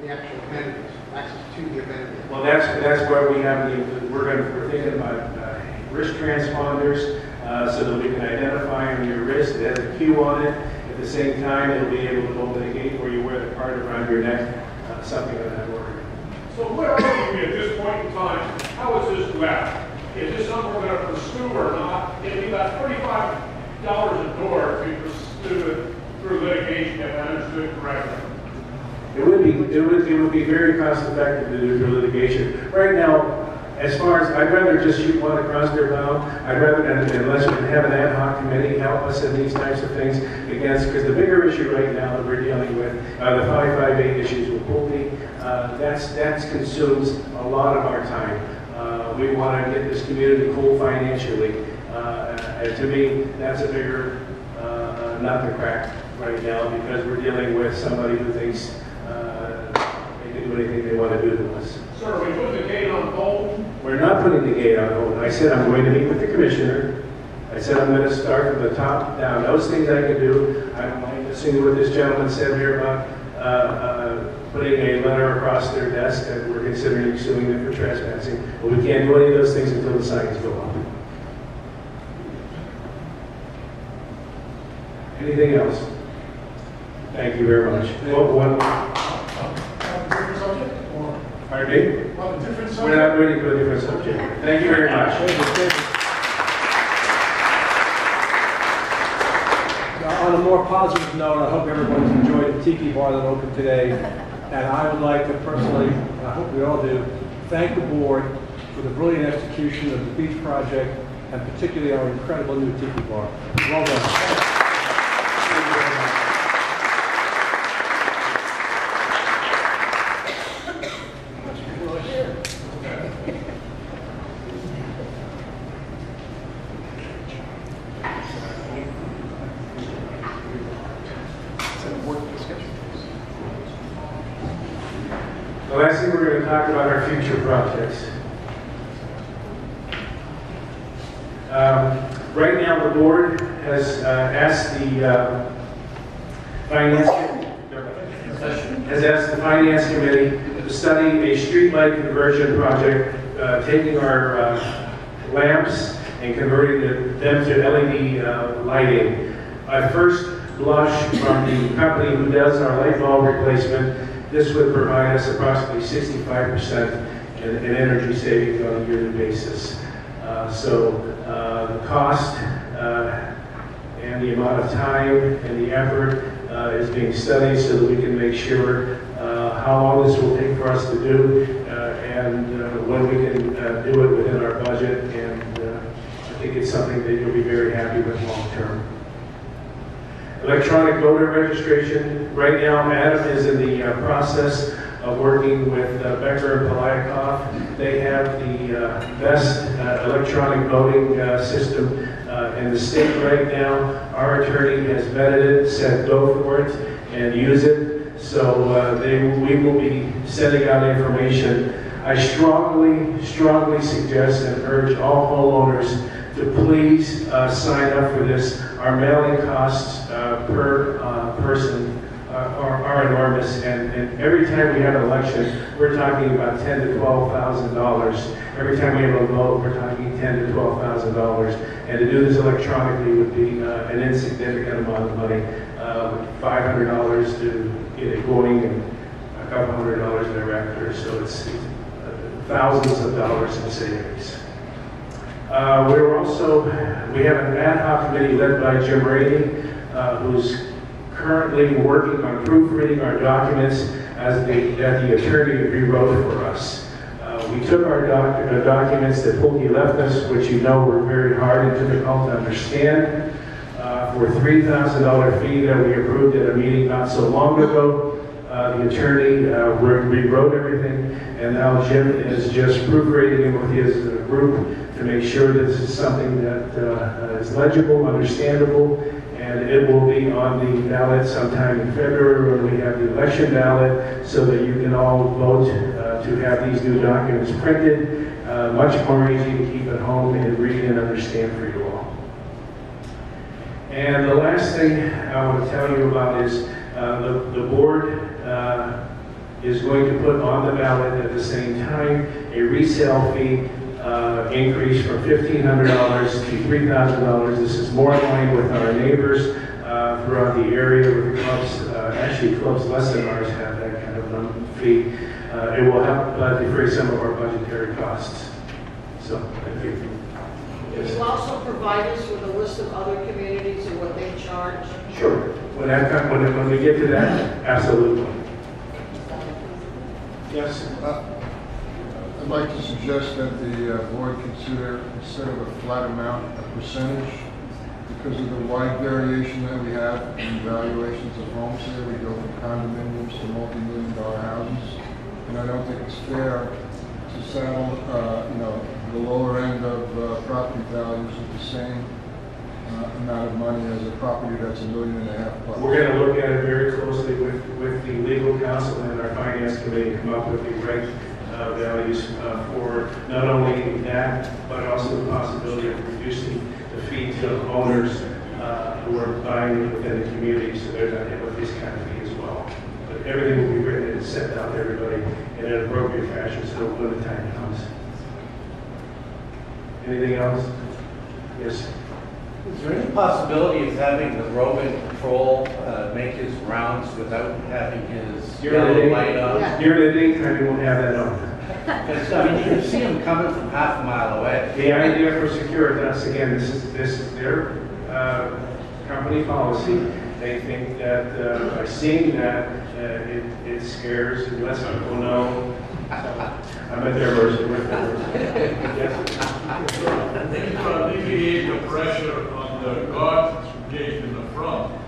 the actual amenities, access to the amenities? Well, that's where we have we're thinking about wrist transponders, so that we can identify on your wrist. It has a cue on it. At the same time, it'll be able to open a gate where you wear the card around your neck, something of that order. So where are we at this point in time? How is this left? Is this something we're going to pursue or not? It'd be about $35 a door to pursue it through litigation, if I understood correctly. It would be very cost effective to do through litigation. Right now, as far as, I'd rather just shoot one across their bow. I'd rather, unless we have an ad hoc committee help us in these types of things, because the bigger issue right now that we're dealing with are the 558 issues with Pulte. That consumes a lot of our time. We want to get this community cool financially. And to me, that's a bigger nut to crack right now, because we're dealing with somebody who thinks they can do anything they want to do to us. Sir, we put the gate on hold. We're not putting the gate on hold. I said I'm going to meet with the commissioner. I said I'm going to start from the top down. Those things I can do. I'm listening to what this gentleman said here about putting a letter across their desk that we're considering suing them for trespassing. But we can't do any of those things until the signs go up. Anything else? Thank you very much. Pardon me? We're not ready for a different subject. Thank you very much. On a more positive note, I hope everyone's enjoyed the Tiki Bar that opened today. And I would like to personally, and I hope we all do, thank the board for the brilliant execution of the beach project, and particularly our incredible new Tiki Bar. Well done. The last thing we're going to talk about are future projects. Right now, the board has asked the finance committee to study a streetlight conversion project, taking our lamps and converting them to LED lighting. At first blush, from the company who does our light bulb replacement, this would provide us approximately 65% in energy savings on a yearly basis. So the cost and the amount of time and the effort is being studied so that we can make sure how long this will take for us to do and when we can do it within our budget. And I think it's something that you'll be very happy with long term. Electronic voter registration. Right now, Adam is in the process of working with Becker and Polyakov. They have the best electronic voting system in the state right now. Our attorney has vetted it, said go for it and use it. So we will be sending out information. I strongly suggest and urge all homeowners to please sign up for this. Our mailing costs per person are enormous, and every time we have an election, we're talking about $10,000 to $12,000. Every time we have a vote, we're talking $10,000 to $12,000, and to do this electronically would be an insignificant amount of money. $500 to get it going, and a couple $100 thereafter. So it's thousands of dollars in savings. We have an ad hoc committee led by Jim Rainey, who's currently working on proofreading our documents that the attorney rewrote for us. We took our documents that Pulte left us, which you know were very hard and difficult to understand, for a $3,000 fee that we approved at a meeting not so long ago. The attorney rewrote everything, and now Jim is just proofreading it with his group to make sure that this is something that is legible, understandable, and it will be on the ballot sometime in February when we have the election ballot, so that you can all vote to have these new documents printed. Much more easy to keep at home and read and understand for you all. And the last thing I want to tell you about is the board is going to put on the ballot at the same time a resale fee increase from $1,500 to $3,000. This is more in line with our neighbors throughout the area with the clubs. Actually, clubs less than ours have that kind of fee. It will help defray some of our budgetary costs. So, thank you. Can you also provide us with a list of other communities and what they charge? Sure. When we get to that, absolutely. Yes. I'd like to suggest that the board consider, instead of a flat amount, a percentage, because of the wide variation that we have in valuations of homes here. We go from condominiums to multi-million-dollar houses, and I don't think it's fair to saddle, the lower end of property values with the same amount of money as a property that's $1.5 million plus. We're going to look at it very closely with the legal counsel and our finance committee to come up with the right values for not only that, but also the possibility of reducing the fee to owners who are buying within the community, so they're not hit with this kind of fee as well. But everything will be written and sent out to everybody in an appropriate fashion, so when the time comes. Anything else? Yes. Is there any possibility of having the roving patrol make his rounds without having his yellow light on? Yeah. During the daytime, we won't have that on. Because, I mean, you can see him coming from half a mile away. The idea for Securitas, again, this is their company policy. They think that by seeing that, it scares and lets people know. I'm at their mercy. Yes. I think to alleviate the pressure on the guard gate in the front,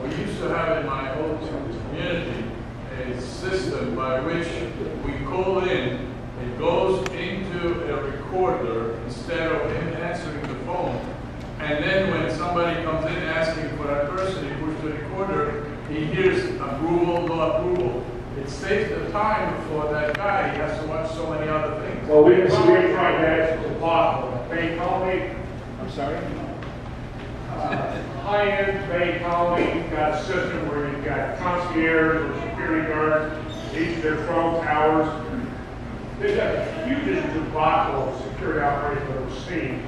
we used to have in my old community a system by which we call in, it goes into a recorder instead of him answering the phone. And then when somebody comes in asking for that person, he pushes the recorder, he hears approval, no approval. It saves the time for that guy. He has to watch so many other things. Well, we tried that as a lot. Bay Colony, I'm sorry? high-end Bay Colony, you've got a system where you've got concierge or security guards, each of their phone towers. They've got the hugest debacle of security operators I've ever seen.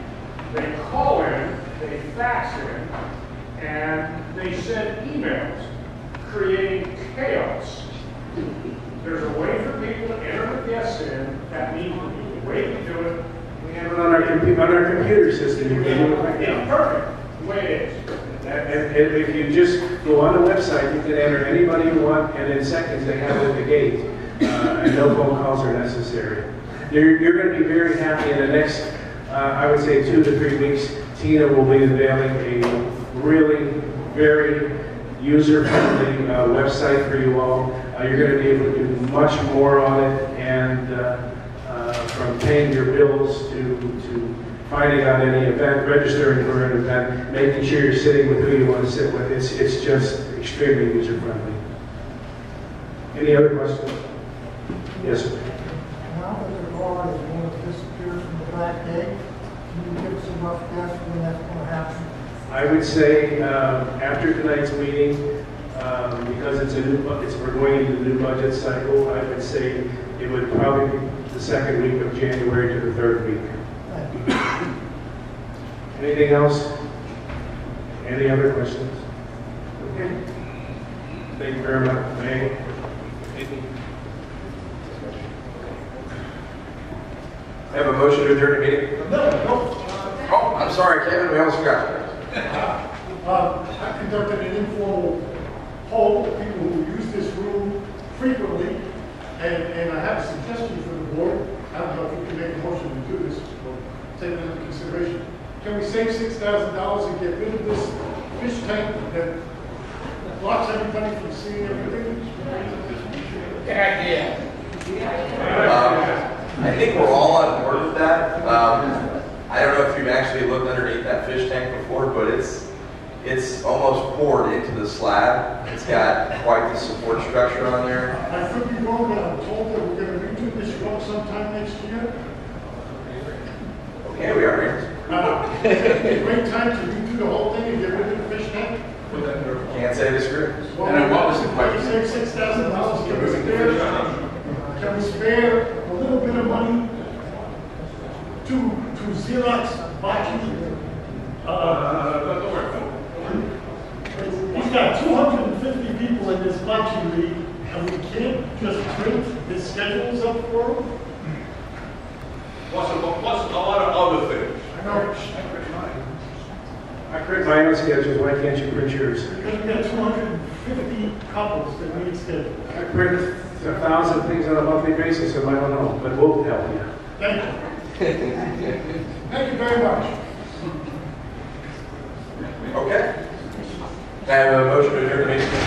They call in, they fax in, and they send emails creating chaos. There's a way for people to enter the guests in. That means the way to do it. We have it on our computer system. You can do it right It's now. perfect, the way it is. And if you just go on the website, you can enter anybody you want, and in seconds they have it at the gate, and no phone calls are necessary. You're going to be very happy in the next, I would say, 2 to 3 weeks. Tina will be unveiling a really very user-friendly website for you all. You're going to be able to do much more on it, and from paying your bills to finding out any event, registering for an event, making sure you're sitting with who you want to sit with. It's just extremely user-friendly. Any other questions? Yes, sir. Now that the guard is going to disappear from the back gate, can you give us a rough guess when that's going to happen? I would say after tonight's meeting, because it's a new, we're going into the new budget cycle, I would say it would probably be the second week of January to the third week. Thank you. Anything else? Any other questions? Okay. Thank you very much. May. I have a motion to adjourn the meeting? No. Oh, I'm sorry, Kevin, we almost forgot. I conducted an informal poll of people who use this room frequently, and I have a suggestion for the board. I don't know if we can make a motion to do this, or take it into consideration. Can we save $6,000 and get rid of this fish tank that blocks everybody from seeing everything? I think we're all on board with that. I don't know if you've actually looked underneath that fish tank before, but it's almost poured into the slab. It's got quite the support structure on there. I could be wrong, but I'm told that we're going to redo this road sometime next year. Okay, we are here. A great time to redo the whole thing and get rid of the fish tank. Can't say I disagree. Well, And what was the Save $6,000, get rid of the got 250 people in this bocce league, and we can't just print his schedules up for him? Plus a lot of other things. I know, I print my own schedules, why can't you print yours? because we got 250 couples that need schedules. I print 1,000 things on a monthly basis on my own home, but we'll help you. Thank you. Thank you very much. Okay. I have a motion to adjourn the meeting.